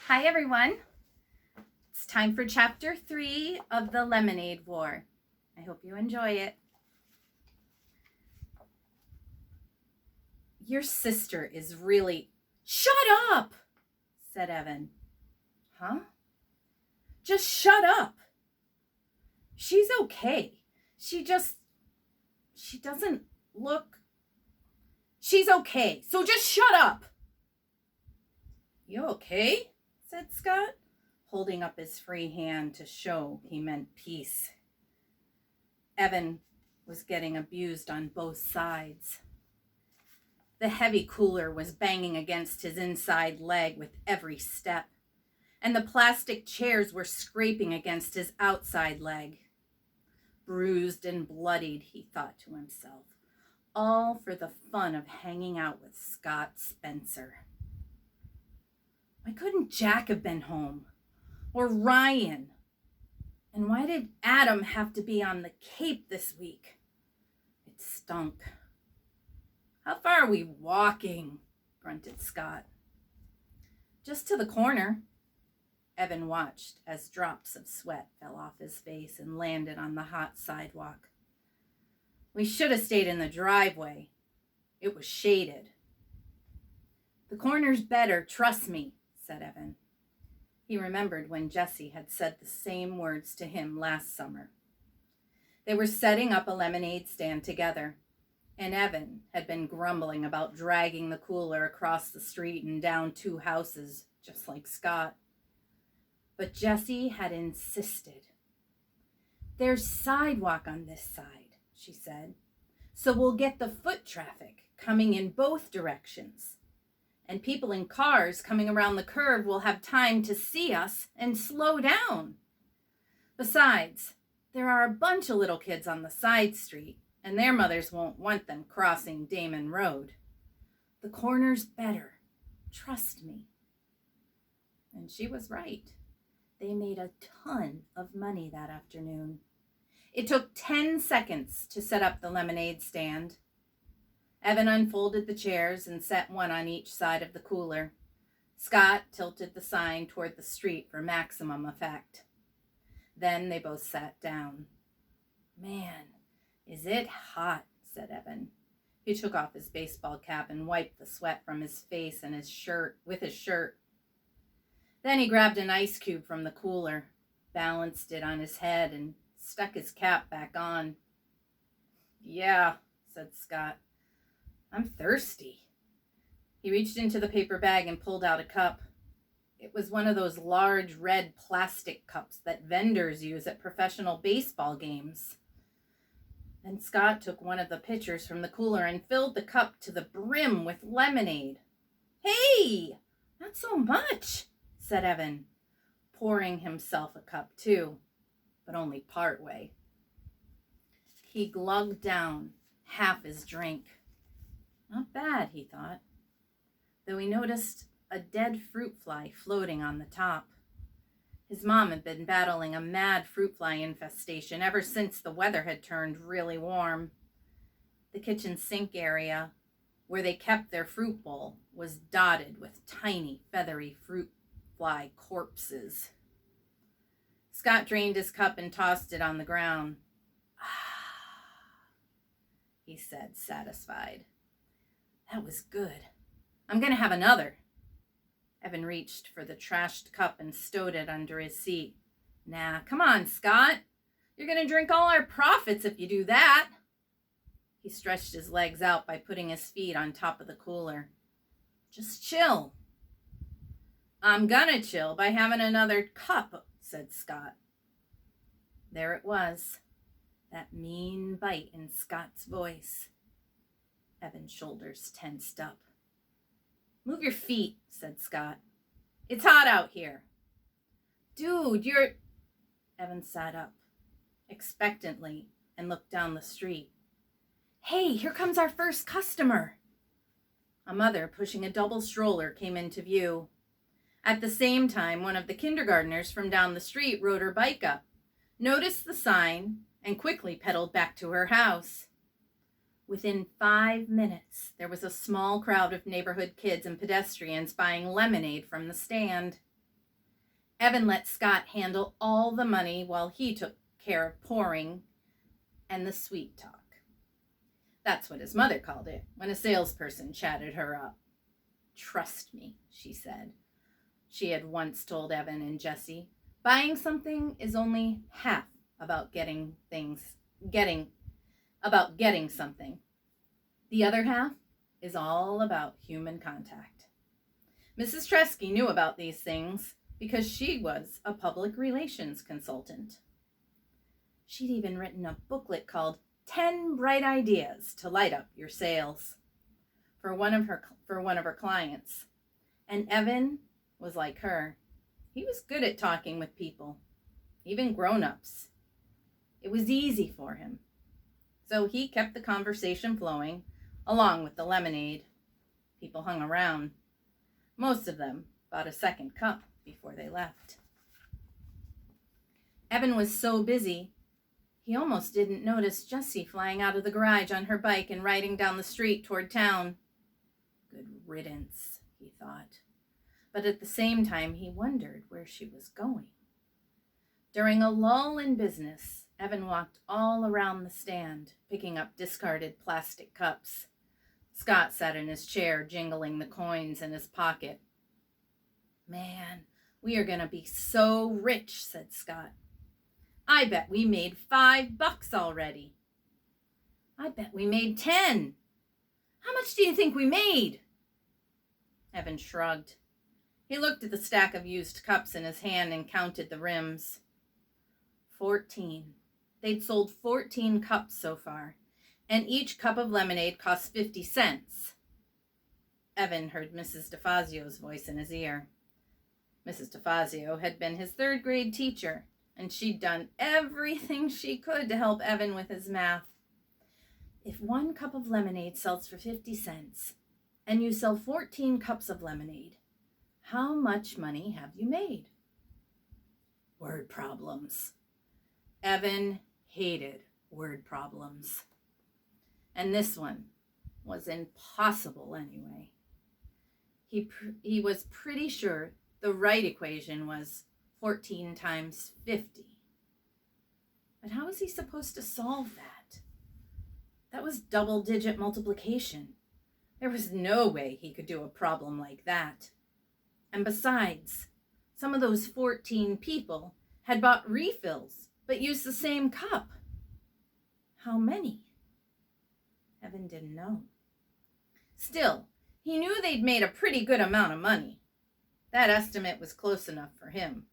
Hi, everyone. It's time for chapter 3 of the Lemonade War. I hope you enjoy it. Your sister is really... Shut up, said Evan. Huh? Just shut up. She's okay. She doesn't look... She's okay, so just shut up. You okay? Said Scott, holding up his free hand to show he meant peace. Evan was getting abused on both sides. The heavy cooler was banging against his inside leg with every step, and the plastic chairs were scraping against his outside leg. Bruised and bloodied, he thought to himself, all for the fun of hanging out with Scott Spencer. Why couldn't Jack have been home? Or Ryan? And why did Adam have to be on the Cape this week? It stunk. How far are we walking? Grunted Scott. Just to the corner. Evan watched as drops of sweat fell off his face and landed on the hot sidewalk. We should have stayed in the driveway. It was shaded. The corner's better, trust me, said Evan. He remembered when Jessie had said the same words to him last summer. They were setting up a lemonade stand together, and Evan had been grumbling about dragging the cooler across the street and down 2 houses, just like Scott. But Jessie had insisted. There's sidewalk on this side, she said, so we'll get the foot traffic coming in both directions. And people in cars coming around the curve will have time to see us and slow down. Besides, there are a bunch of little kids on the side street, and their mothers won't want them crossing Damon Road. The corner's better. Trust me. And she was right. They made a ton of money that afternoon. It took 10 seconds to set up the lemonade stand. Evan unfolded the chairs and set one on each side of the cooler. Scott tilted the sign toward the street for maximum effect. Then they both sat down. Man, is it hot, said Evan. He took off his baseball cap and wiped the sweat from his face and his shirt with his shirt. Then he grabbed an ice cube from the cooler, balanced it on his head, and stuck his cap back on. Yeah, said Scott. I'm thirsty. He reached into the paper bag and pulled out a cup. It was one of those large red plastic cups that vendors use at professional baseball games. Then Scott took one of the pitchers from the cooler and filled the cup to the brim with lemonade. Hey, not so much, said Evan, pouring himself a cup too, but only part way. He glugged down half his drink. Not bad, he thought, though he noticed a dead fruit fly floating on the top. His mom had been battling a mad fruit fly infestation ever since the weather had turned really warm. The kitchen sink area, where they kept their fruit bowl, was dotted with tiny, feathery fruit fly corpses. Scott drained his cup and tossed it on the ground. Ah, he said, satisfied. That was good. I'm going to have another. Evan reached for the trashed cup and stowed it under his seat. Nah, come on, Scott. You're going to drink all our profits if you do that. He stretched his legs out by putting his feet on top of the cooler. Just chill. I'm going to chill by having another cup, said Scott. There it was, that mean bite in Scott's voice. Evan's shoulders tensed up. Move your feet, said Scott. It's hot out here. Dude, you're... Evan sat up, expectantly, and looked down the street. Hey, here comes our first customer. A mother pushing a double stroller came into view. At the same time, one of the kindergartners from down the street rode her bike up, noticed the sign, and quickly pedaled back to her house. Within 5 minutes, there was a small crowd of neighborhood kids and pedestrians buying lemonade from the stand. Evan let Scott handle all the money while he took care of pouring and the sweet talk. That's what his mother called it when a salesperson chatted her up. Trust me, she said. She had once told Evan and Jessie, buying something is only half about getting something. The other half is all about human contact. Mrs. Tresky knew about these things because she was a public relations consultant. She'd even written a booklet called 10 Bright Ideas to Light Up Your Sales for one of her clients. And Evan was like her. He was good at talking with people, even grown-ups. It was easy for him. So he kept the conversation flowing along with the lemonade. People hung around. Most of them bought a second cup before they left. Evan was so busy, he almost didn't notice Jessie flying out of the garage on her bike and riding down the street toward town. Good riddance, he thought. But at the same time, he wondered where she was going. During a lull in business, Evan walked all around the stand, picking up discarded plastic cups. Scott sat in his chair, jingling the coins in his pocket. Man, we are going to be so rich, said Scott. I bet we made $5 already. I bet we made 10. How much do you think we made? Evan shrugged. He looked at the stack of used cups in his hand and counted the rims. 14. They'd sold 14 cups so far, and each cup of lemonade cost 50 cents. Evan heard Mrs. DeFazio's voice in his ear. Mrs. DeFazio had been his third-grade teacher, and she'd done everything she could to help Evan with his math. If 1 cup of lemonade sells for 50 cents, and you sell 14 cups of lemonade, how much money have you made? Word problems. Evan hated word problems. And this one was impossible anyway. He was pretty sure the right equation was 14 times 50. But how was he supposed to solve that? That was double-digit multiplication. There was no way he could do a problem like that. And besides, some of those 14 people had bought refills but used the same cup. How many? Evan didn't know. Still, he knew they'd made a pretty good amount of money. That estimate was close enough for him.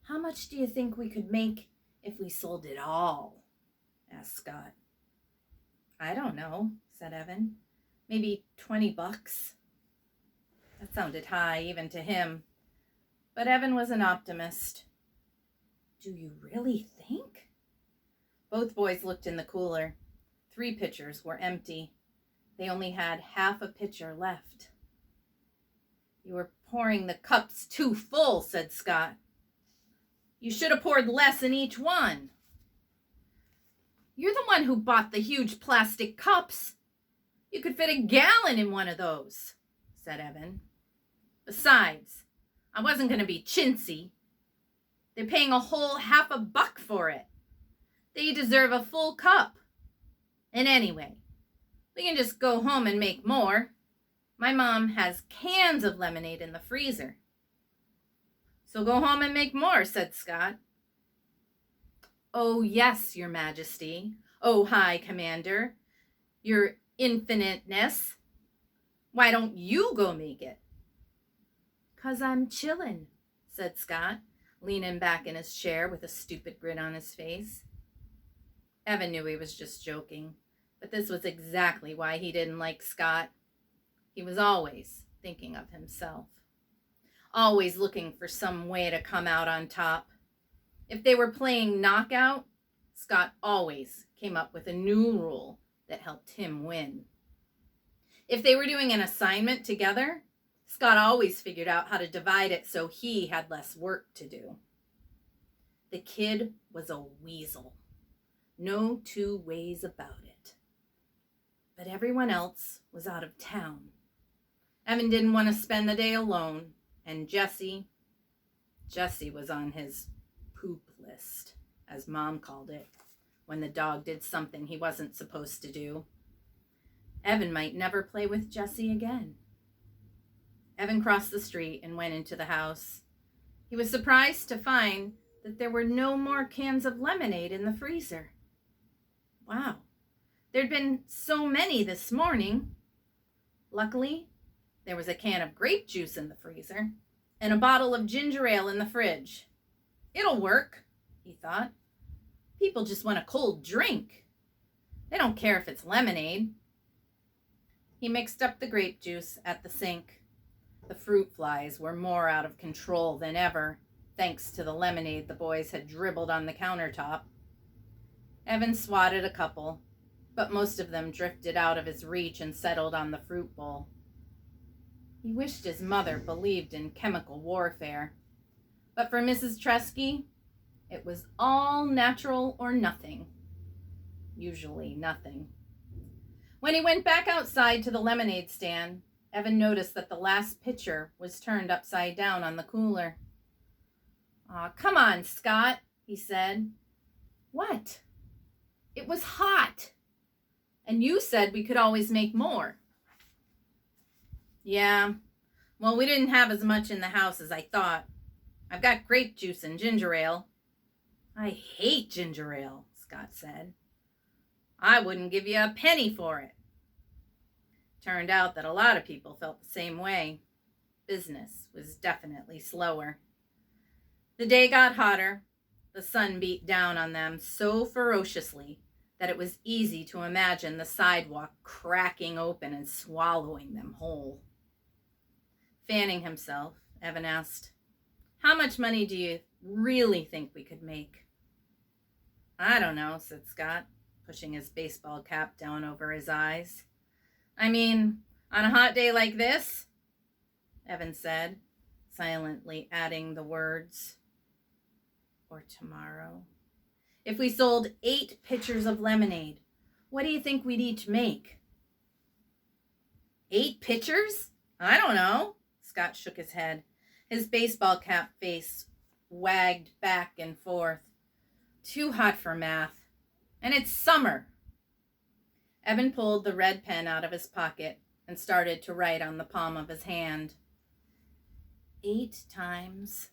How much do you think we could make if we sold it all? Asked Scott. I don't know, said Evan. Maybe $20. That sounded high even to him. But Evan was an optimist. Do you really think? Both boys looked in the cooler. 3 pitchers were empty. They only had half a pitcher left. You were pouring the cups too full, said Scott. You should have poured less in each one. You're the one who bought the huge plastic cups. You could fit a gallon in one of those, said Evan. Besides, I wasn't going to be chintzy. They're paying a whole $50 for it. They deserve a full cup. And anyway, we can just go home and make more. My mom has cans of lemonade in the freezer. So go home and make more, said Scott. Oh, yes, Your Majesty. Oh, High Commander. Your Infiniteness. Why don't you go make it? 'Cause I'm chillin', said Scott, leaning back in his chair with a stupid grin on his face. Evan knew he was just joking, but this was exactly why he didn't like Scott. He was always thinking of himself, always looking for some way to come out on top. If they were playing knockout, Scott always came up with a new rule that helped him win. If they were doing an assignment together, Scott always figured out how to divide it so he had less work to do. The kid was a weasel. No 2 ways about it. But everyone else was out of town. Evan didn't want to spend the day alone, and Jessie, Jessie was on his poop list, as Mom called it, when the dog did something he wasn't supposed to do. Evan might never play with Jessie again. Evan crossed the street and went into the house. He was surprised to find that there were no more cans of lemonade in the freezer. Wow, there'd been so many this morning. Luckily, there was a can of grape juice in the freezer and a bottle of ginger ale in the fridge. It'll work, he thought. People just want a cold drink. They don't care if it's lemonade. He mixed up the grape juice at the sink. The fruit flies were more out of control than ever, thanks to the lemonade the boys had dribbled on the countertop. Evan swatted a couple, but most of them drifted out of his reach and settled on the fruit bowl. He wished his mother believed in chemical warfare, but for Mrs. Tresky, it was all natural or nothing. Usually nothing. When he went back outside to the lemonade stand, Evan noticed that the last pitcher was turned upside down on the cooler. "Aw, come on, Scott," he said. "What?" "It was hot. And you said we could always make more." "Yeah, well, we didn't have as much in the house as I thought. I've got grape juice and ginger ale." "I hate ginger ale," Scott said. "I wouldn't give you a penny for it." Turned out that a lot of people felt the same way. Business was definitely slower. The day got hotter. The sun beat down on them so ferociously that it was easy to imagine the sidewalk cracking open and swallowing them whole. Fanning himself, Evan asked, "How much money do you really think we could make?" "I don't know," said Scott, pushing his baseball cap down over his eyes. "I mean, on a hot day like this," Evan said, silently adding the words, "or tomorrow. If we sold 8 pitchers of lemonade, what do you think we'd each make?" 8 pitchers? I don't know. Scott shook his head. His baseball cap face wagged back and forth. "Too hot for math. And it's summer." Evan pulled the red pen out of his pocket and started to write on the palm of his hand. 8 times, ?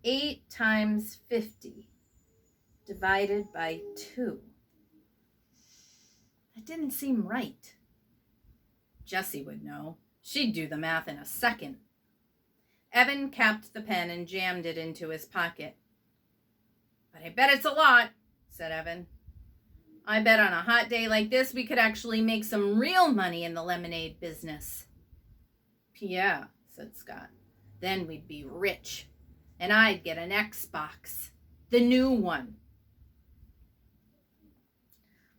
8 times 50 divided by 2. That didn't seem right. Jessie would know. She'd do the math in a second. Evan capped the pen and jammed it into his pocket. "But I bet it's a lot," said Evan. "I bet on a hot day like this we could actually make some real money in the lemonade business." "Yeah," said Scott. "Then we'd be rich. And I'd get an Xbox. The new one.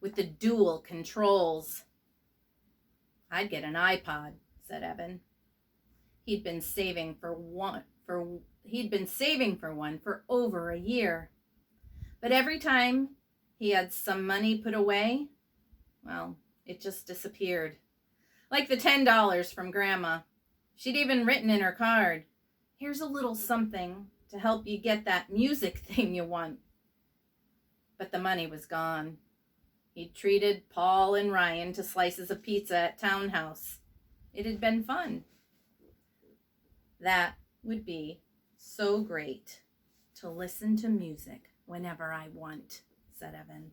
With the dual controls." "I'd get an iPod," said Evan. He'd been saving for one for over a year. But every time he had some money put away, well, it just disappeared. Like the $10 from Grandma. She'd even written in her card, "Here's a little something to help you get that music thing you want." But the money was gone. He'd treated Paul and Ryan to slices of pizza at Townhouse. It had been fun. "That would be so great, to listen to music whenever I want," said Evan.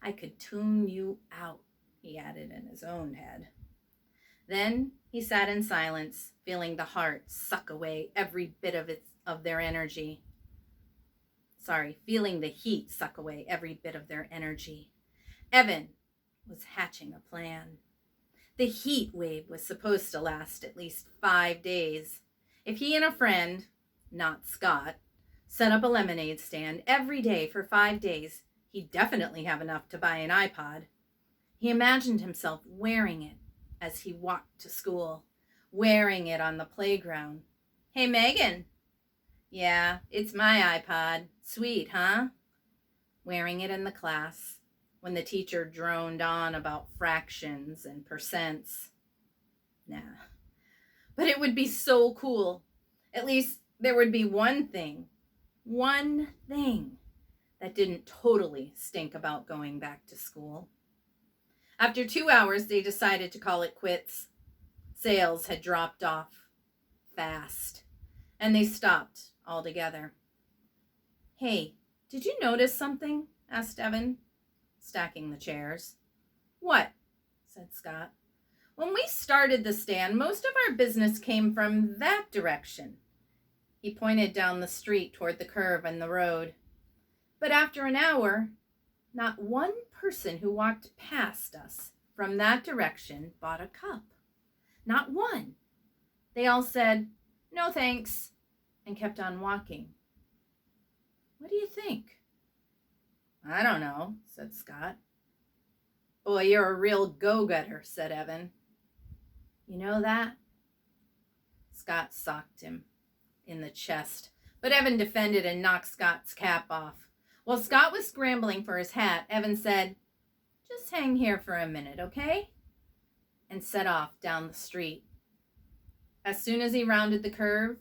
"I could tune you out," he added in his own head. Then he sat in silence, feeling the heart suck away every bit of their energy. Feeling the heat suck away every bit of their energy. Evan was hatching a plan. The heat wave was supposed to last at least 5 days. If he and a friend, not Scott, set up a lemonade stand every day for 5 days, he'd definitely have enough to buy an iPod. He imagined himself wearing it as he walked to school, wearing it on the playground. "Hey, Megan." "Yeah, it's my iPod. Sweet, huh?" Wearing it in the class when the teacher droned on about fractions and percents. Nah. But it would be so cool, At least there would be one thing that didn't totally stink about going back to school. After 2 hours, they decided to call it quits. Sales had dropped off fast, and they stopped altogether. "Hey, did you notice something?" asked Evan, stacking the chairs. "What?" said Scott. "When we started the stand, most of our business came from that direction." He pointed down the street toward the curve in the road. "But after an hour, not one person who walked past us from that direction bought a cup. Not one. They all said, 'No thanks,' and kept on walking. What do you think?" "I don't know," said Scott. "Boy, you're a real go-getter," said Evan. "You know that?" Scott socked him in the chest, but Evan defended and knocked Scott's cap off. While Scott was scrambling for his hat, Evan said, "Just hang here for a minute, okay?" and set off down the street. As soon as he rounded the curve,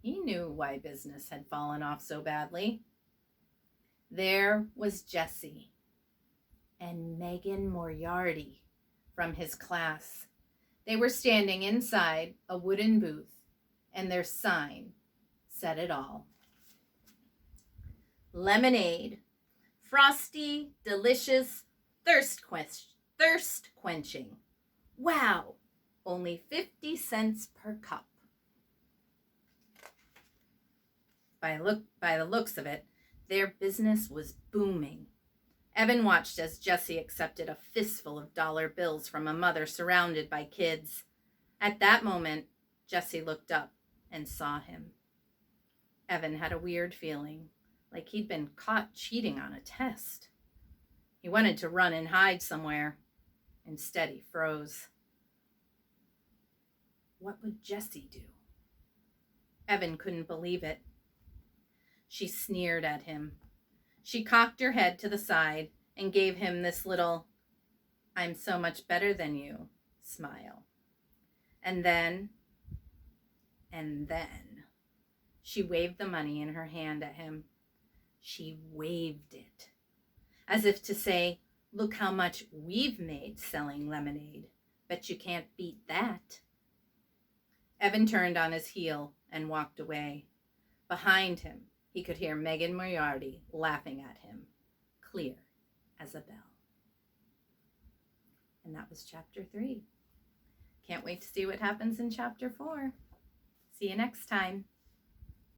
he knew why business had fallen off so badly. There was Jesse and Megan Moriarty from his class. They were standing inside a wooden booth, and their sign said it all. Lemonade. Frosty, delicious, thirst quenching. Wow, only 50 cents per cup. By the looks of it, their business was booming. Evan watched as Jesse accepted a fistful of dollar bills from a mother surrounded by kids. At that moment, Jesse looked up and saw him. Evan had a weird feeling, like he'd been caught cheating on a test. He wanted to run and hide somewhere. Instead, he froze. What would Jessie do? Evan couldn't believe it. She sneered at him. She cocked her head to the side and gave him this little, "I'm so much better than you" smile. And then she waved the money in her hand at him. She waved it, as if to say, "Look how much we've made selling lemonade. Bet you can't beat that." Evan turned on his heel and walked away. Behind him, he could hear Megan Moriarty laughing at him, clear as a bell. And that was chapter 3. Can't wait to see what happens in chapter 4. See you next time.